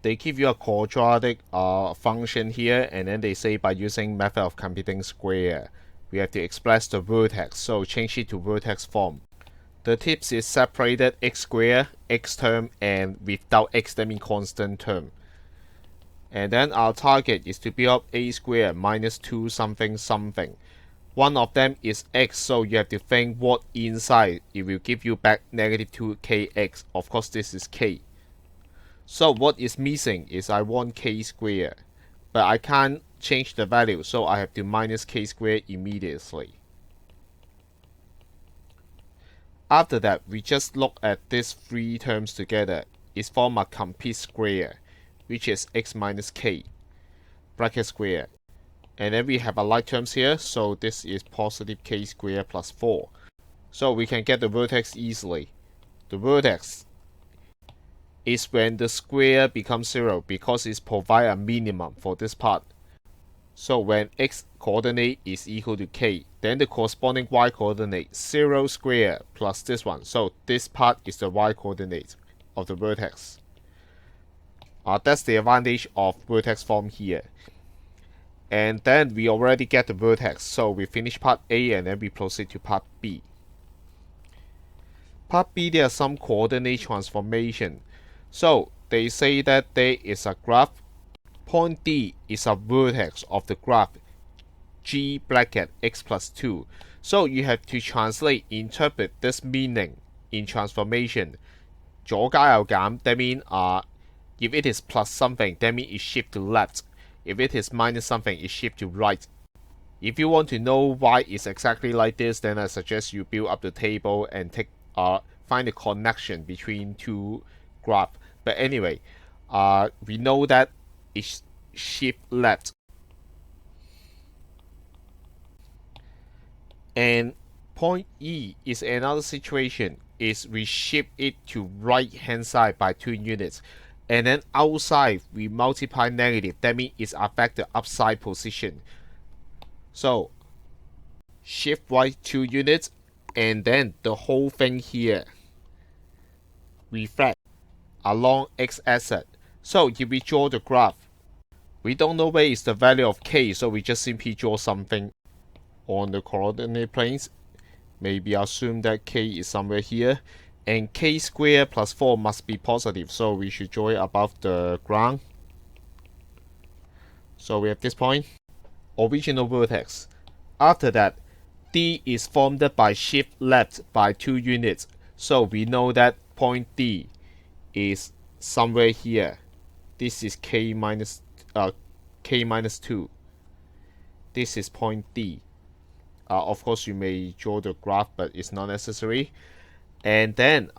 they give you a quadratic function here, and then they say by using method of computing square, we have to express the vertex. So change it to vertex form. The tips is separated x square, x term, and without x, that means constant term. And then our target is to build up a square minus 2 something something. One of them is x, so you have to think what inside it will give you back negative 2kx. Of course, this is k. So what is missing is I want k square, but I can't change the value, so I have to minus k square immediately. After that, we just look at these three terms together. It forms a complete square, which is x minus k, bracket square. And then we have a like terms here, so this is positive k squared plus 4. So we can get the vertex easily. The vertex is when the square becomes 0 because it provides a minimum for this part. So when x coordinate is equal to k, then the corresponding y coordinate 0 squared plus this one. So this part is the y coordinate of the vertex. That's the advantage of vertex form here. And then we already get the vertex, so we finish part A and then we proceed to part B. Part B, there are some coordinate transformation. So they say that there is a graph. Point D is a vertex of the graph G bracket x plus 2. So you have to interpret this meaning in transformation. 左加右減, that means if it is plus something, that means it shift to left. If it is minus something, it shift to right. If you want to know why it's exactly like this, then I suggest you build up the table and find the connection between two graphs. But anyway, we know that it shift left. And point E is another situation. Is we shift it to right hand side by 2 units. And then outside we multiply negative, that means it's affect the upside position. So shift right 2 units, and then the whole thing here reflect along x-axis. So if we draw the graph, we don't know where is the value of k, so we just simply draw something on the coordinate planes. Maybe assume that k is somewhere here. And k squared plus 4 must be positive, so we should draw it above the ground. So we have this point, original vertex. After that, D is formed by shift left by 2 units. So we know that point D is somewhere here. This is k minus 2. This is point D. Of course, you may draw the graph, but it's not necessary. And then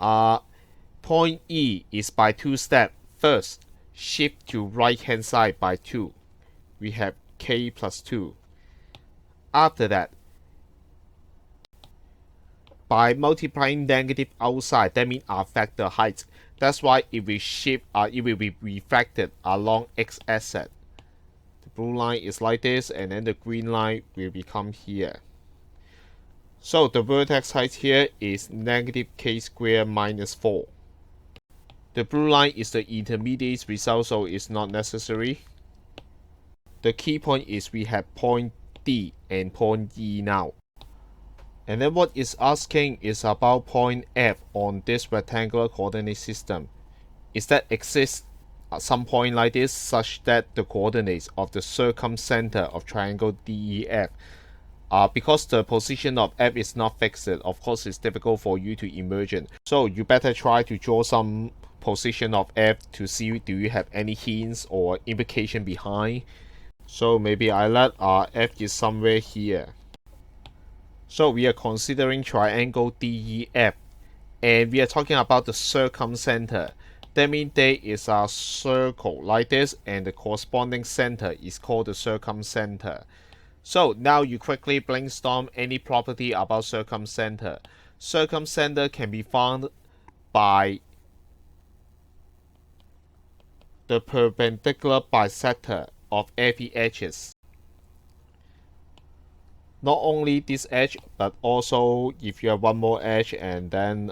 point E is by 2 steps. First, shift to right hand side by 2. We have k plus 2. After that, by multiplying negative outside, that means affect the height. That's why if we shift, it will be reflected along x-axis. The blue line is like this, and then the green line will become here. So the vertex height here is negative k squared minus 4. The blue line is the intermediate result, so it's not necessary. The key point is we have point D and point E now. And then what it's asking is about point F on this rectangular coordinate system. Is that exists at some point like this, such that the coordinates of the circumcenter of triangle DEF, because the position of F is not fixed, of course it's difficult for you to imagine. So you better try to draw some position of F to see do you have any hints or implication behind. So maybe I let F is somewhere here. So we are considering triangle DEF, and we are talking about the circumcenter. That means there is a circle like this, and the corresponding center is called the circumcenter. So now you quickly brainstorm any property about circumcenter. Circumcenter can be found by the perpendicular bisector of every edges. Not only this edge, but also if you have one more edge and then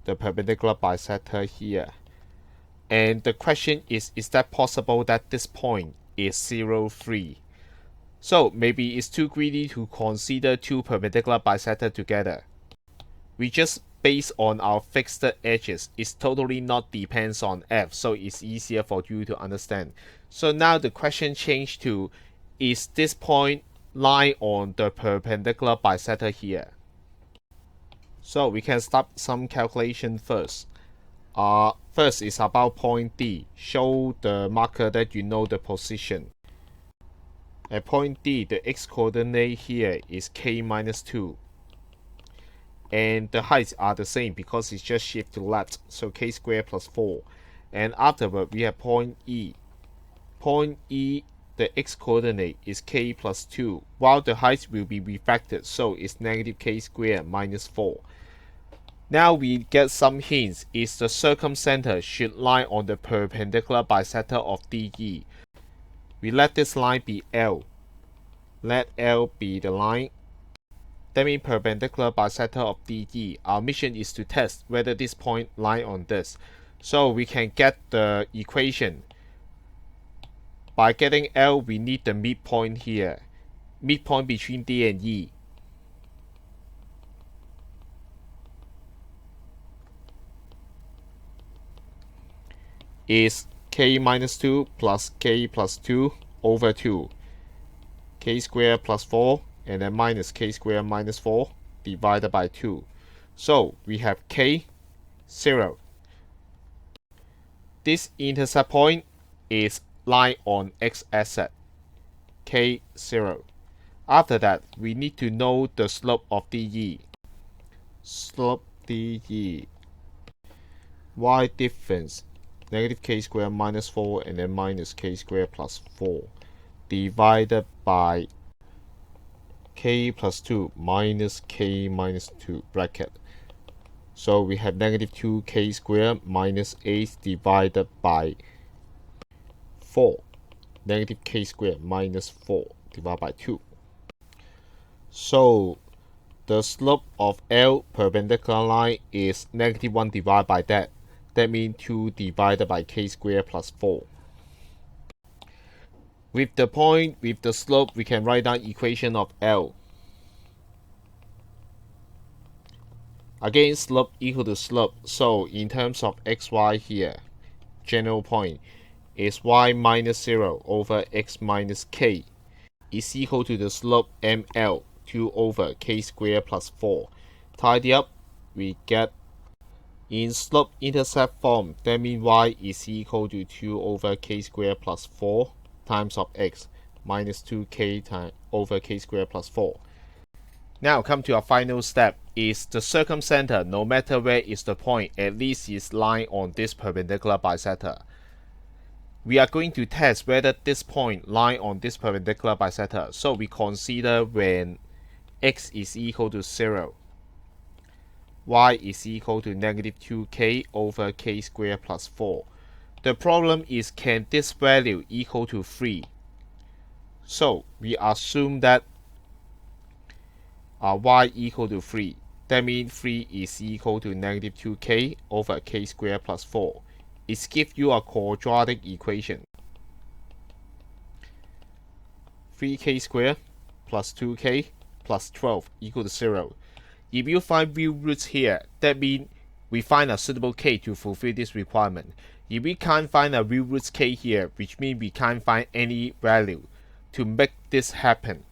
the perpendicular bisector here. And the question is that possible that this point is 0, 3? So maybe it's too greedy to consider two perpendicular bisector together. We just based on our fixed edges. It totally not depends on f, so it's easier for you to understand. So now the question changed to, is this point lie on the perpendicular bisector here? So we can start some calculation first. First is about point D. Show the marker that you know the position. At point D, the x-coordinate here is k minus 2. And the heights are the same because it's just shift to left, so k squared plus 4. And afterward, we have point E. Point E, the x-coordinate is k plus 2, while the height will be refracted, so it's negative k squared minus 4. Now we get some hints. Is the circumcenter should lie on the perpendicular bisector of DE. We let this line be L. Let L be the line. That means perpendicular bisector of DE. Our mission is to test whether this point lie on this. So we can get the equation. By getting L, we need the midpoint here. Midpoint between D and E. Is k minus 2 plus k plus 2 over 2. K squared plus 4 and then minus k squared minus 4 divided by 2. So we have k, 0. This intercept point is lie on x-axis, k, 0. After that, we need to know the slope of DE. Slope DE. Y difference. Negative k squared minus 4 and then minus k squared plus 4 divided by k plus 2 minus k minus 2 bracket. So we have negative 2k squared minus 8 divided by 4. Negative k squared minus 4 divided by 2. So the slope of L perpendicular line is negative 1 divided by that. That means 2 divided by k squared plus 4. With the point, with the slope, we can write down equation of L. Again, slope equal to slope. So in terms of xy here, general point is y minus 0 over x minus k is equal to the slope ml, 2 over k squared plus 4. Tidy up, we get in slope-intercept form, that means y is equal to 2 over k squared plus 4 times of x minus 2k over k squared plus 4. Now come to our final step. Is the circumcenter, no matter where is the point, at least is lying on this perpendicular bisector. We are going to test whether this point lie on this perpendicular bisector. So we consider when x is equal to 0. Y is equal to negative 2k over k squared plus 4. The problem is, can this value equal to 3? So we assume that y equal to 3. That means 3 is equal to negative 2k over k squared plus 4. It gives you a quadratic equation. 3k squared plus 2k plus 12 equal to 0. If you find real roots here, that means we find a suitable k to fulfill this requirement. If we can't find a real roots k here, which means we can't find any value to make this happen.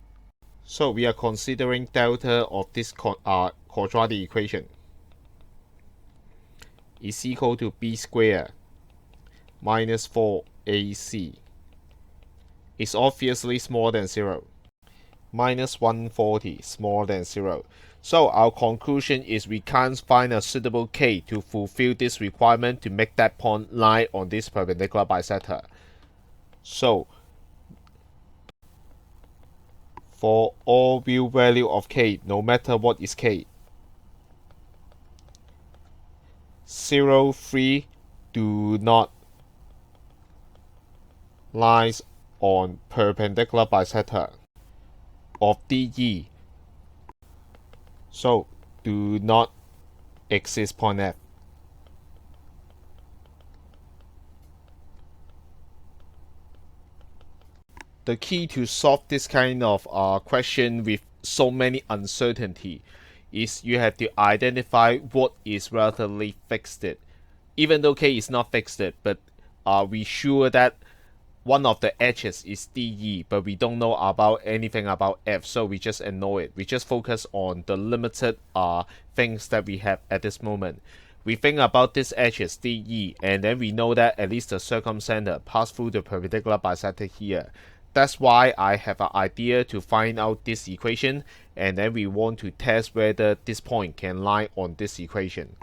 So we are considering delta of this quadratic equation is equal to b squared minus 4ac. It's obviously smaller than 0. Minus 140 smaller than 0. So our conclusion is we can't find a suitable k to fulfill this requirement to make that point lie on this perpendicular bisector. So for all real value of k, no matter what is k, 0, 3 do not lies on perpendicular bisector of DE. So do not exist point F. The key to solve this kind of question with so many uncertainty is you have to identify what is relatively fixed. Even though K is not fixed, but are we sure that one of the edges is DE, but we don't know about anything about F, so we just ignore it. We just focus on the limited things that we have at this moment. We think about this edge is DE, and then we know that at least the circumcenter passed through the perpendicular bisector here. That's why I have an idea to find out this equation, and then we want to test whether this point can lie on this equation.